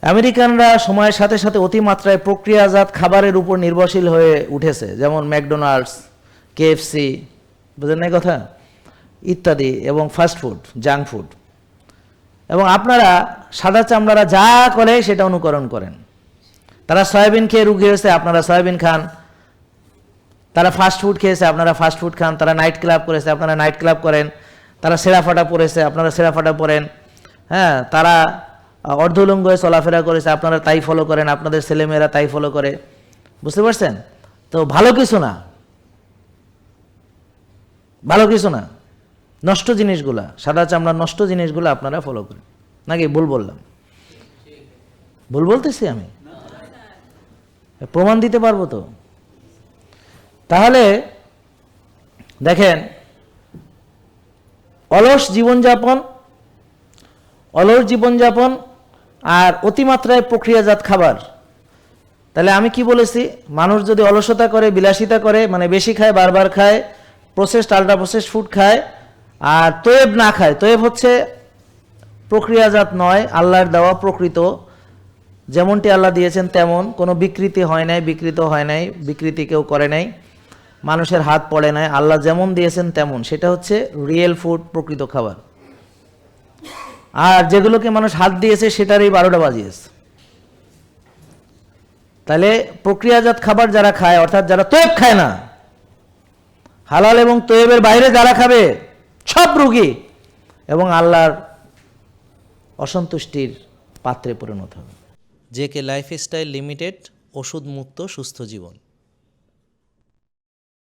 আমেরিকানরা সময়ের সাথে সাথে অতিমাত্রায় প্রক্রিয়াজাত খাবারের উপর নির্ভরশীল হয়ে উঠেছে, যেমন ম্যাকডোনাল্ডস, কেএফসি, বুঝলেন না কথা, ইত্যাদি, এবং ফাস্ট ফুড, জাঙ্ক ফুড। এবং আপনারা সাদা চামড়ারা যা করে সেটা অনুকরণ করেন। তারা সয়াবিন খেয়ে রুগী হয়েছে, আপনারা সয়াবিন খান। তারা ফাস্ট ফুড খেয়েছে, আপনারা ফাস্ট ফুড খান। তারা নাইট ক্লাব করেছে, আপনারা নাইট ক্লাব করেন। তারা সেরাফাটা পরেছে, আপনারা সেরাফাটা পরেন। হ্যাঁ, তারা অর্ধলঙ্গ হয়ে চলাফেরা করেছে, আপনারা তাই ফলো করেন, আপনাদের ছেলেমেয়েরা তাই ফলো করে। বুঝতে পারছেন? তো ভালো কিছু না, ভালো কিছু না, নষ্ট জিনিসগুলা, সাদা চামড়া নষ্ট জিনিসগুলো আপনারা ফলো করেন। নাকি ভুল বললাম? ভুল বলতেছি আমি? প্রমাণ দিতে পারবো তো। তাহলে দেখেন, অলস জীবনযাপন আর অতিমাত্রায় প্রক্রিয়াজাত খাবার। তাহলে আমি কি বলেছি? মানুষ যদি অলসতা করে, বিলাসিতা করে, মানে বেশি খায়, বারবার খায়, প্রসেসড আল্ট্রা প্রসেসড ফুড খায়, আর তয়েব না খায়। তয়েব হচ্ছে প্রক্রিয়াজাত নয়, আল্লাহর দেওয়া প্রকৃত, যেমনটি আল্লাহ দিয়েছেন তেমন, কোনো বিকৃতি হয় নাই, বিকৃত হয় নাই, বিকৃতি কেউ করে নাই, মানুষের হাত পড়ে নাই, আল্লাহ যেমন দিয়েছেন তেমন, সেটা হচ্ছে রিয়েল ফুড, প্রকৃত খাবার। আর যেগুলোকে মানুষ হাত দিয়েছে সেটারই 12টা বাজিয়েছে। তাহলে প্রক্রিয়াজাত খাবার যারা খায়, অর্থাৎ যারা তয়েব খায় না, হালাল এবং তয়েবের বাইরে যারা খাবে, সব রোগী এবং আল্লাহর অসন্তুষ্টির পাত্রে পরিণত হবে। জেকে লাইফস্টাইল লিমিটেড, ওষুধ মুক্ত সুস্থ জীবন।